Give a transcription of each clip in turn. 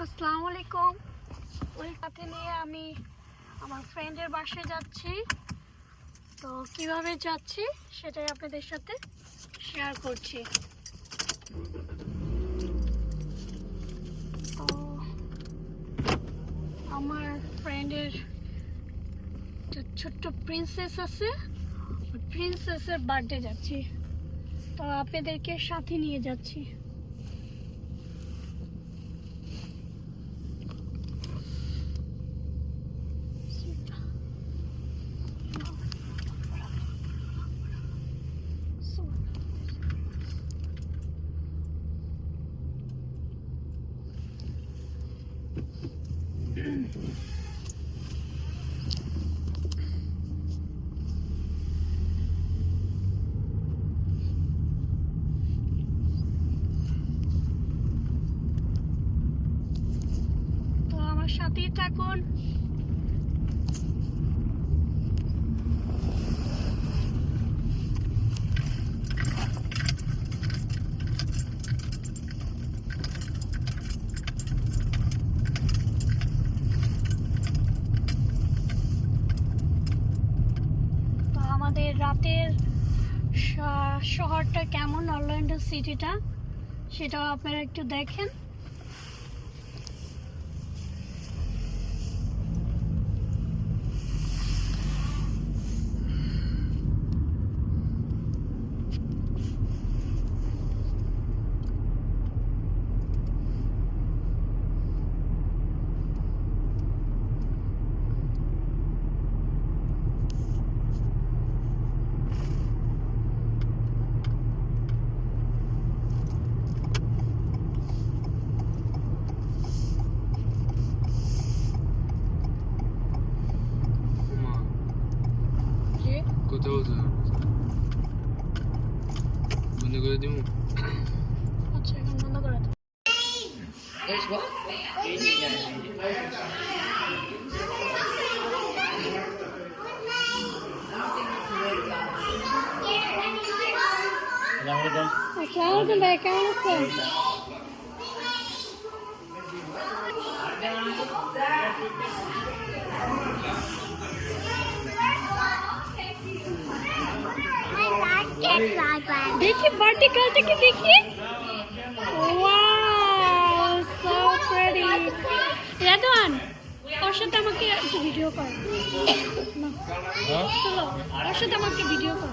আসসালামু আলাইকুম। ওই সাথে নিয়ে আমি আমার ফ্রেন্ডের বাসায় যাচ্ছি। তো কিভাবে যাচ্ছি সেটাই আপনাদের সাথে শেয়ার করছি। তো আমার ফ্রেন্ডের ছোট্ট প্রিন্সেস আছে, প্রিন্সেসের বার্থডে যাচ্ছি। তো আপনাদেরকে সাথে নিয়ে যাচ্ছি। তো আমার সাথেই থাকুন। আমাদের রাতের শহরটা কেমন, অরল্যান্ডো সিটিটা, সেটাও আপনারা একটু দেখেন। কোথাও বন্ধ করে দিব। আচ্ছা, এখন বন্ধ করে দাও। আসসালামু আলাইকুম ভাই, কেমন আছেন? দেখি ভার্টিক্যালটাকে দেখি। Wow, so pretty. রেদওয়ান, ওর সাথে আমাকে একটু ভিডিও কর। ওর সাথে আমাকে ভিডিও কর।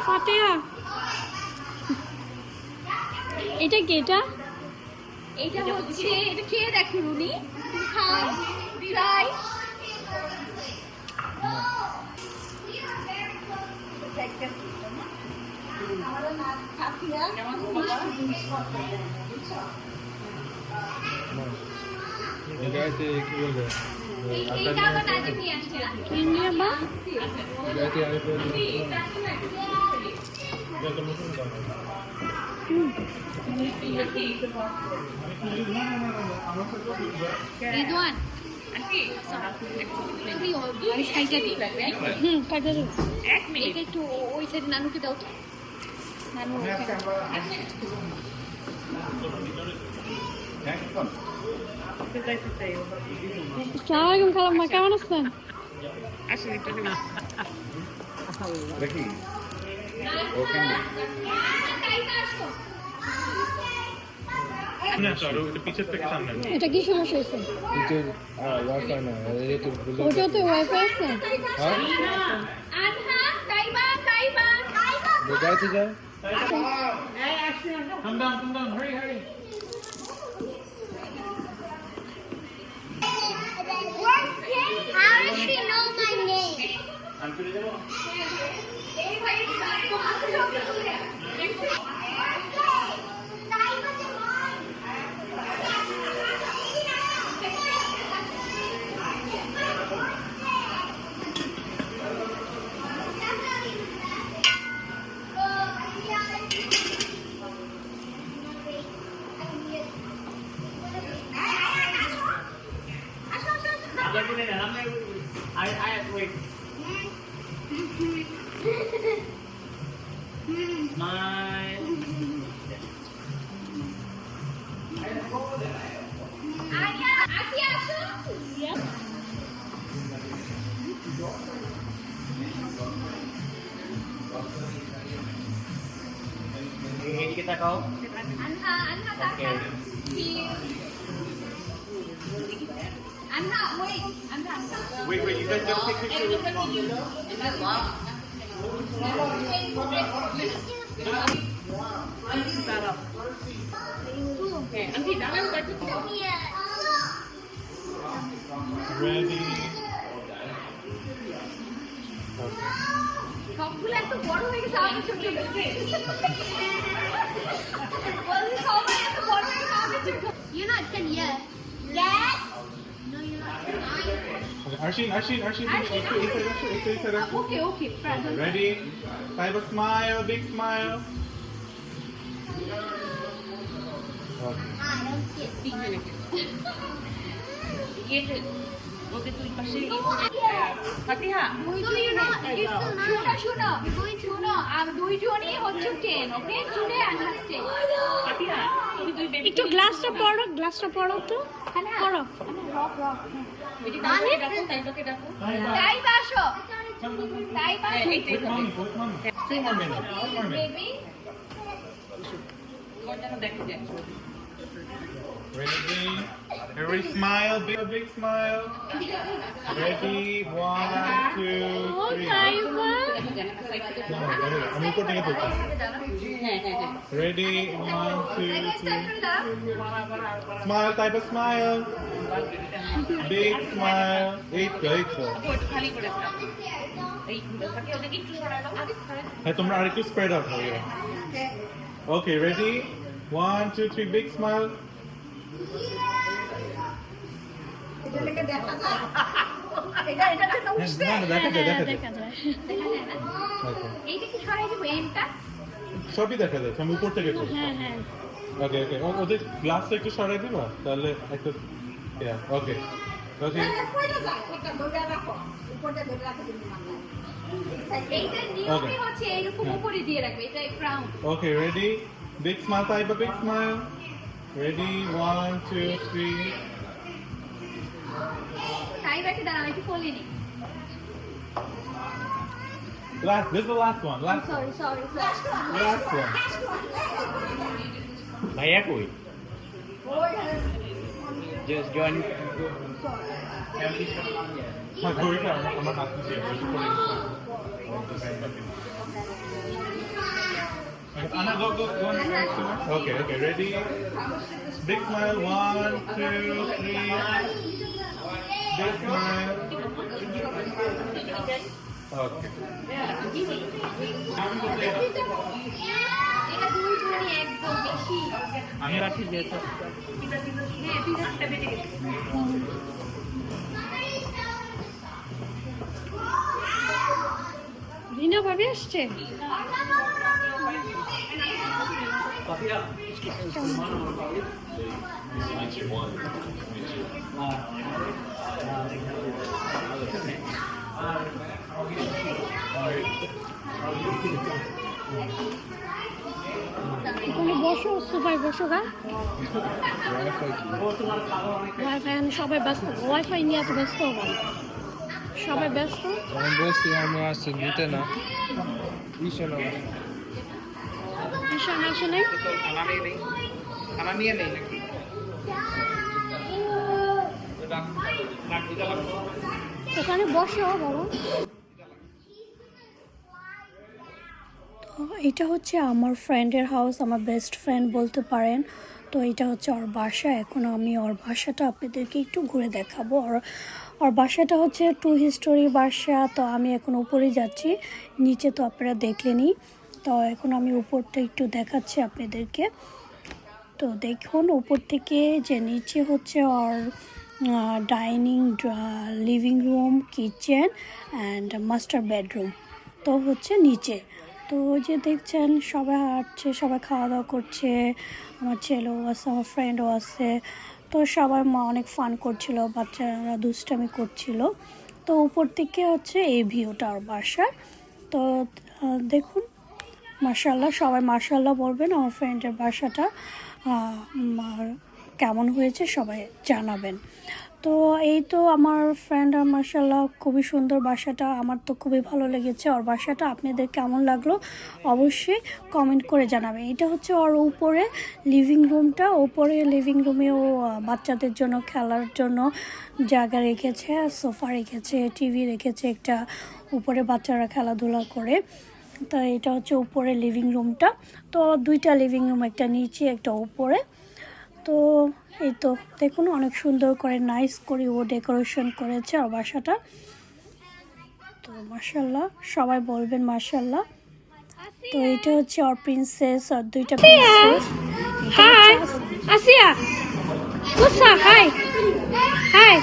ফাতেহা, এটা কি? এটা হচ্ছে, এটা খেয়ে দেখো রুনি, খাও, ট্রাই। একটু ওই সাইডে নানুকে দাও তো। নানু আসসালামু আলাইকুম খালাম্মা, কেমন আছেন? দেখি ওকে না সরো এটা পিছের থেকে সামনে আনো। এটা কি সমস্যা হয়েছে? পিছের ওয়াইফাই না এই তো বুঝতে ওটাতে ওয়াইফাই আছে? হ্যাঁ গাইতে যায় Come down, hurry. How does she know my name? এদিকে তাকাও। Wait, you guys gotta take pictures with mom. Ready? সবগুলো এত বড় হয়ে গেছে, আমি ছোট হয়ে গেছে। বলি সবাই এত বড় হয়ে গেছে, আমি ছোট। You're not 10 yet. Yes? No, you're not 10. Arshin, একটু এই side আসো। Okay. Ready? Type a smile, big smile. Okay. I don't see a secret. ওকে তুই পাশে Yeah. Fatiha So you're not, you're still not. শুনো, আর দুইজনই হচ্ছে 10, okay? চুলে আর হাসতে। ফাতিহা তুমি দুই বেবি একটু গ্লাসটা পড়ো তো। পড়ো। বেটি তাইকে ডাকো তাই বাসো। তাই বাসো। With mommy. 2 more minutes. Baby. তোমার জন্য দেখে যাই Ready? Everybody smile, big smile. Ready? 1, 2, 3. আমি উপর থেকে তুলছি। হ্যাঁ Ready? 1, 2, 3. Smile, type a smile. Big smile. এই তো। ওটা খালি করে দাও এই ফাতিহা ওদিকে একটু সরাই দাও হ্যাঁ তোমরা আরেকটু spread out হয়ে যাও। Okay, ready? 1, 2, 3, big smile. এটা তো হ্যাঁ, না, দেখা যায়। Okay. এইটা কি সরাই দিব এমটা? সবই দেখা যাচ্ছে আমি উপর থেকে করছি হ্যাঁ। ওকে ওদের গ্লাসটা একটু সরাই দিবা তাহলে একটু ওকে এইটা নিয়মই হচ্ছে এরকম উপরে দিয়ে রাখবে, এটা crown. Okay ready big smile type big smile ready 1 2 3 তাই বাকি দাঁড়াও, একটু কোলে নি। this is the last one sorry last one ভাইয়া কই just join হ্যাঁ ঘড়িটা আমার হাত দিয়ে Anna, go. Okay, ready? Big smile, 1, 2, 3. Big smile. Okay. এটা দুইজনই একদম বেশি। আমি রাখি যেটা হ্যাঁ, পিছনটা বেঁচে গেছে। রিনা ভাবি আসছে? এখানে বসো, সোফায় বসো গা ওয়াইফাই কি? ওয়াইফাই সবাই ব্যস্ত, ওয়াইফাই নিয়ে এত ব্যস্ত হবে না। সবাই ব্যস্ত। আমি বলছি আমি আসছি নিতে না। ঈশান আসছে। ঈশান আসে নাই। খানা নিয়ে নেই নাকি ওখানে বসো বাবা। তো এটা হচ্ছে আমার ফ্রেন্ডের হাউস, আমার বেস্ট ফ্রেন্ড বলতে পারেন। তো এটা হচ্ছে ওর বাসা। এখন আমি ওর বাসাটা আপনাদেরকে একটু ঘুরে দেখাবো। ওর বাসাটা হচ্ছে 2 স্টোরি বাসা। তো আমি এখন উপরে যাচ্ছি, নিচে তো আপনারা দেখলেনই। তো এখন আমি উপরটা একটু দেখাচ্ছি আপনাদেরকে। তো দেখুন উপর থেকে যে নিচে হচ্ছে ওর dining, living room, kitchen and master bedroom তো হচ্ছে নিচে। তো ওই যে দেখছেন সবাই হাঁটছে, সবাই খাওয়া দাওয়া করছে। আমার ছেলেও আছে, আমার ফ্রেন্ডও আছে। তো সবাই অনেক ফান করছিল, বাচ্চারা দুষ্টামি করছিল। তো উপর থেকে হচ্ছে এই ভিউটা ওর বাসার। তো দেখুন মাশাআল্লাহ, সবাই মাশাআল্লাহ বলবেন। আমার ফ্রেন্ডের বাসাটা কেমন হয়েছে সবাই জানাবেন। তো এই তো আমার ফ্রেন্ড আর মাশাআল্লাহ খুবই সুন্দর বাসাটা, আমার তো খুবই ভালো লেগেছে ওর বাসাটা। আপনাদের কেমন লাগলো অবশ্যই কমেন্ট করে জানাবেন। এটা হচ্ছে ওর উপরে লিভিং রুমটা। উপরে লিভিং রুমেও বাচ্চাদের জন্য খেলার জন্য জায়গা রেখেছে, সোফা রেখেছে, টিভি রেখেছে একটা, উপরে বাচ্চারা খেলাধুলা করে। তো এটা হচ্ছে উপরে লিভিং রুমটা। তো 2টা লিভিং রুম, একটা নিচে একটা উপরে। তো এই তো দেখুন অনেক সুন্দর করে নাইস করে ও ডেকোরেশন করেছে আর বাসাটা। তো মাশাআল্লাহ সবাই বলবেন মাশাআল্লাহ। তো এটা হচ্ছে ওর প্রিন্সেস, আর 2টা প্রিন্সেস। হাই আসিয়া, কুসা, hi hi.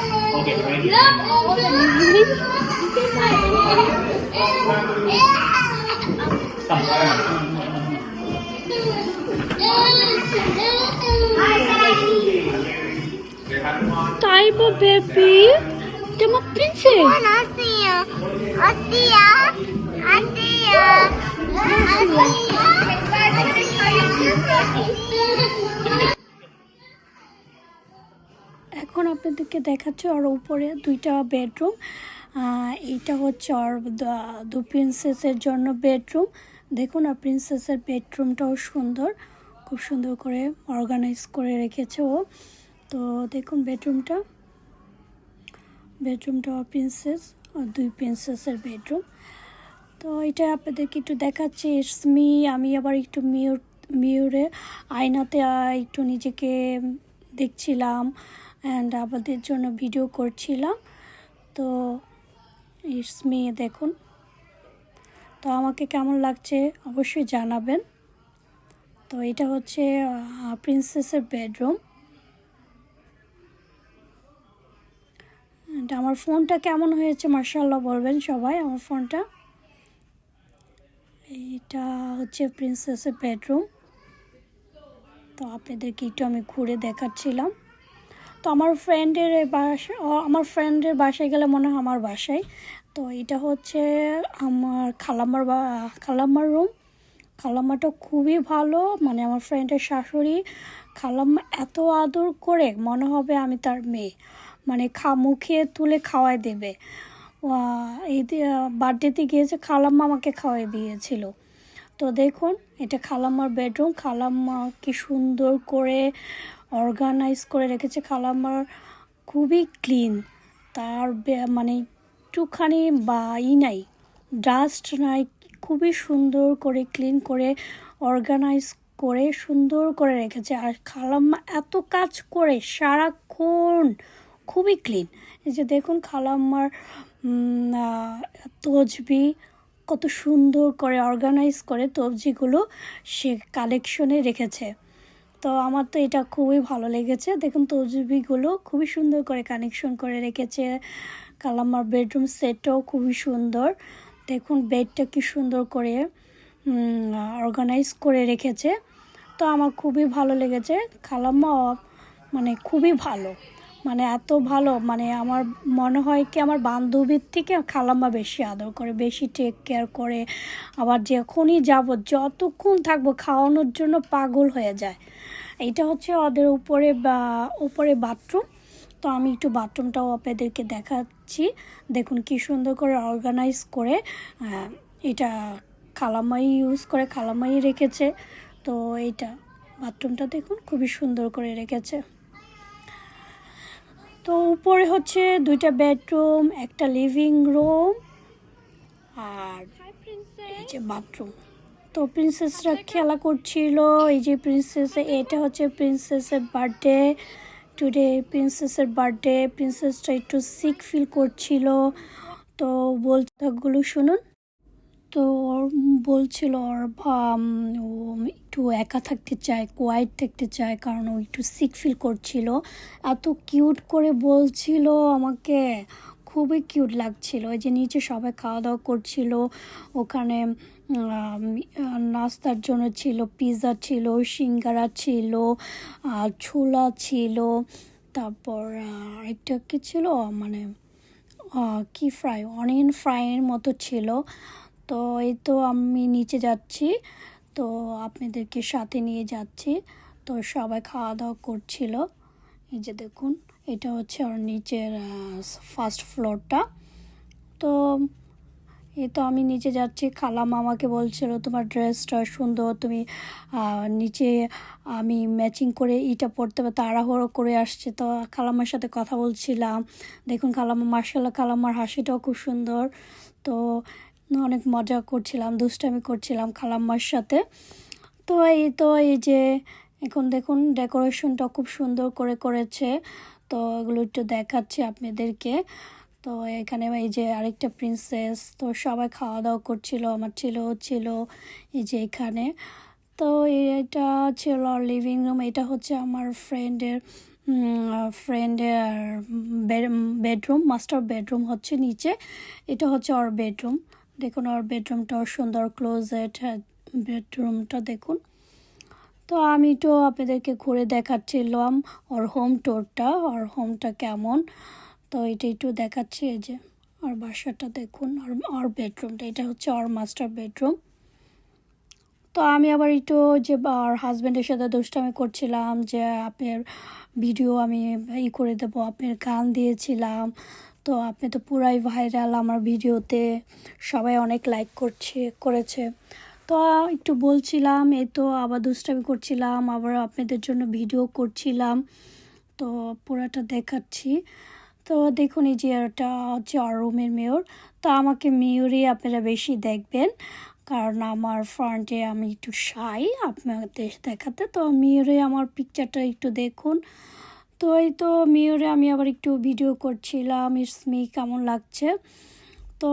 Taiba baby, tema princess. Asia. Asia. Asia. এখন আপনাদেরকে দেখাচ্ছি ওর উপরে 2টা বেডরুম। এইটা হচ্ছে ওর 2 প্রিন্সেসের জন্য বেডরুম। দেখুন আর প্রিন্সেসের বেডরুমটাও সুন্দর, খুব সুন্দর করে অর্গানাইজ করে রেখেছে ও। তো দেখুন বেডরুমটা ওর প্রিন্সেস আর 2 প্রিন্সেসের বেডরুম। তো এটা আপনাদেরকে একটু দেখাচ্ছি। ইটস মি, আমি আবার একটু মিউরে আয়নাতে একটু নিজেকে দেখছিলাম অ্যান্ড আপনাদের জন্য ভিডিও করছিলাম। তো ইটস মি দেখুন। তো আমাকে কেমন লাগছে অবশ্যই জানাবেন। তো এটা হচ্ছে প্রিন্সেসের বেডরুম। আমার ফোনটা কেমন হয়েছে মাশাআল্লাহ বলবেন সবাই আমার ফোনটা। এইটা হচ্ছে প্রিন্সেসের বেডরুম। তো আপনাদেরকে একটু আমি ঘুরে দেখাচ্ছিলাম। তো আমার ফ্রেন্ডের বাসায় গেলে মনে হয় আমার বাসায়। তো এটা হচ্ছে আমার খালাম্মার রুম। খালাম্মাটা খুবই ভালো, মানে আমার ফ্রেন্ডের শাশুড়ি। খালাম্মা এত আদর করে মনে হবে আমি তার মেয়ে, মানে মুখে তুলে খাওয়াই দেবে। এই বার্থডেতে গিয়েছে, খালাম্মা আমাকে খাওয়াই দিয়েছিল। তো দেখুন এটা খালাম্মার বেডরুম। খালাম্মা কি সুন্দর করে অর্গানাইজ করে রেখেছে। খালাম্মার খুবই ক্লিন, তার মানে একটুখানি নাই, ডাস্ট নাই, খুবই সুন্দর করে ক্লিন করে অর্গানাইজ করে সুন্দর করে রেখেছে। আর খালাম্মা এত কাজ করে সারাক্ষণ, খুবই ক্লিন। এই যে দেখুন খালাম্মার তসবি কত সুন্দর করে অর্গানাইজ করে তসবিগুলো সে কালেকশনে রেখেছে। তো আমার তো এটা খুবই ভালো লেগেছে। দেখুন তসবিগুলো খুবই সুন্দর করে কানেকশন করে রেখেছে। খালাম্মার বেডরুম সেটটাও খুবই সুন্দর। দেখুন বেডটা কি সুন্দর করে অর্গানাইজ করে রেখেছে। তো আমার খুবই ভালো লেগেছে। খালাম্মা মানে খুবই ভালো, মানে এত ভালো, মানে আমার মনে হয় কি আমার বান্ধবীর থেকে খালাম্মা বেশি আদর করে, বেশি টেক কেয়ার করে। আবার যখনই যাব, যতক্ষণ থাকবো খাওয়ানোর জন্য পাগল হয়ে যায়। এটা হচ্ছে ওদের উপরে বাথরুম। তো আমি একটু বাথরুমটাও আপনাদেরকে দেখাচ্ছি। দেখুন কি সুন্দর করে অর্গানাইজ করে এটা খালামাই ইউজ করে, খালামাই রেখেছে। তো এইটা বাথরুমটা দেখুন খুবই সুন্দর করে রেখেছে। তো উপরে হচ্ছে 2টা বেডরুম, একটা লিভিং রুম আর এই যে বাথরুম। তো প্রিন্সেসরা খেলা করছিল। এই যে এটা হচ্ছে প্রিন্সেসের বার্থডে। টুডে প্রিন্সেসের বার্থডে। প্রিন্সেসটা একটু সিক ফিল করছিল। তো বলগুলো শুনুন। তো ওর বলছিল ও একটু একা থাকতে চায়, কোয়াইট থাকতে চায়, কারণ ও একটু সিক ফিল করছিল। এত কিউট করে বলছিল আমাকে, খুবই কিউট লাগছিল। এই যে নিচে সবাই খাওয়া দাওয়া করছিল। ওখানে নাস্তার জন্য ছিল পিৎজা ছিল, সিঙ্গারা ছিল, ছোলা ছিল, তারপর আরেকটা কী ছিল মানে কি ফ্রাই, অনিয়ন ফ্রাইয়ের মতো ছিল। তো এই তো আমি নিচে যাচ্ছি, তো আপনাদেরকে সাথে নিয়ে যাচ্ছি। তো সবাই খাওয়া দাওয়া করছিল। এই যে দেখুন, এটা হচ্ছে ওর নিচের ফার্স্ট ফ্লোরটা। তো এই তো আমি নিচে যাচ্ছি। খালামা আমাকে বলছিল তোমার ড্রেসটা সুন্দর, তুমি নিচে আমি ম্যাচিং করে এটা পরতে হবে, তাড়াহুড়ো করে আসছে। তো খালাম্মার সাথে কথা বলছিলাম। দেখুন খালাম্মা, মার্শাল্লাহ, খালাম্মার হাসিটাও খুব সুন্দর। তো অনেক মজা করছিলাম, দুষ্টামি করছিলাম খালাম্মার সাথে। তো এই যে এখন দেখুন ডেকোরেশনটা খুব সুন্দর করে করেছে। তো এগুলো একটু দেখাচ্ছি আপনাদেরকে। তো এখানে এই যে আরেকটা প্রিন্সেস। তো সবাই খাওয়া দাওয়া করছিল, আমার ছেলেও ছিল এই যে এখানে। তো এটা ছিল লিভিং রুম। এটা হচ্ছে আমার ফ্রেন্ডের বেডরুম, মাস্টার বেডরুম হচ্ছে নিচে। এটা হচ্ছে ওর বেডরুম। দেখুন ওর বেডরুমটাও সুন্দর, ক্লোজেট বেডরুমটা দেখুন। তো আমি তো আপনাদেরকে ঘুরে দেখাচ্ছিলাম ওর হোম ট্যুরটা, ওর হোমটা কেমন। তো এটা একটু দেখাচ্ছি। এই যে ওর বাসাটা দেখুন, ওর বেডরুমটা, এটা হচ্ছে ওর মাস্টার বেডরুম। তো আমি আবার একটু যে ওর হাজব্যান্ডের সাথে দুষ্টামি করছিলাম যে আপনার ভিডিও আমি করে দেবো, আপনার গান দিয়েছিলাম। তো আপনি তো পুরাই ভাইরাল আমার ভিডিওতে, সবাই অনেক লাইক করেছে। তো একটু বলছিলাম, এই তো আবার দুষ্টামি করছিলাম, আবার আপনাদের জন্য ভিডিও করছিলাম। তো পুরাটা দেখাচ্ছি। তো দেখুন এই যে এটা হচ্ছে আর রুমের মেয়র। তো আমাকে মেয়রই আপনারা বেশি দেখবেন, কারণ আমার ফ্রন্টে আমি একটু শাই আপনাদের দেখাতে। তো মেয়রে আমার পিকচারটা একটু দেখুন। তো এই তো মেয়রে আমি আবার একটু ভিডিও করছিলাম, ইসমি কেমন লাগছে। তো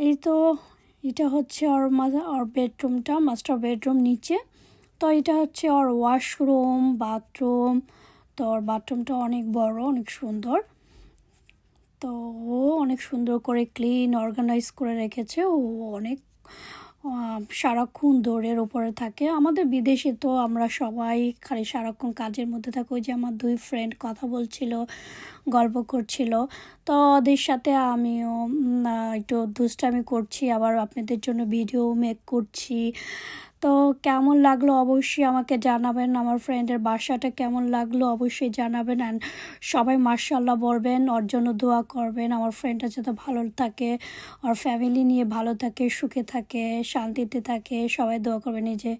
এই তো এটা হচ্ছে ওর বেডরুমটা, মাস্টার বেডরুম নিচে। তো এটা হচ্ছে ওর ওয়াশরুম, বাথরুম। তো ওর বাথরুমটা অনেক বড়, অনেক সুন্দর। তো ও অনেক সুন্দর করে ক্লিন অর্গানাইজ করে রেখেছে। ও অনেক সারাক্ষণ দৌড়ের উপরে থাকে। আমাদের বিদেশে তো আমরা সবাই খালি সারাক্ষণ কাজের মধ্যে থাকি। ওই যে আমার 2 ফ্রেন্ড কথা বলছিল, গল্প করছিল। তো ওদের সাথে আমিও একটু দুষ্টামি করছি, আবার আপনাদের জন্য ভিডিও মেক করছি। তো কেমন লাগলো অবশ্যই আমাকে জানাবেন। আমার ফ্রেন্ডের বাসাটা কেমন লাগলো অবশ্যই জানাবেন। অ্যান্ড সবাই মাশাআল্লাহ বলবেন, ওর জন্য দোয়া করবেন। আমার ফ্রেন্ডটা যাতে ভালো থাকে, ওর ফ্যামিলি নিয়ে ভালো থাকে, সুখে থাকে, শান্তিতে থাকে, সবাই দোয়া করবেন। এই যে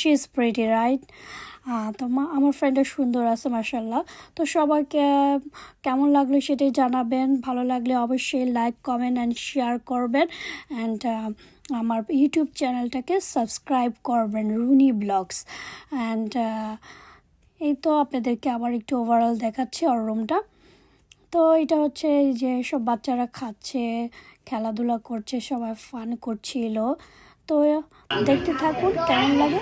শি ইজ প্রিটি রাইট। তো আমার ফ্রেন্ডটা সুন্দর আছে মাশাআল্লাহ। তো সবাইকে কেমন লাগলো সেটাই জানাবেন। ভালো লাগলে অবশ্যই লাইক, কমেন্ট অ্যান্ড শেয়ার করবেন। অ্যান্ড আমার ইউটিউব চ্যানেলটাকে সাবস্ক্রাইব করবেন, রুনি ব্লগস। অ্যান্ড এই তো আপনাদেরকে আবার একটু ওভারঅল দেখাচ্ছি ওর রুমটা। তো এটা হচ্ছে এই যে সব বাচ্চারা খাচ্ছে, খেলাধুলা করছে, সবাই ফান করছিল। তো দেখতে থাকুন কেমন লাগে।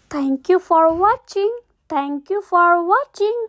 Thank you for watching. Thank you for watching.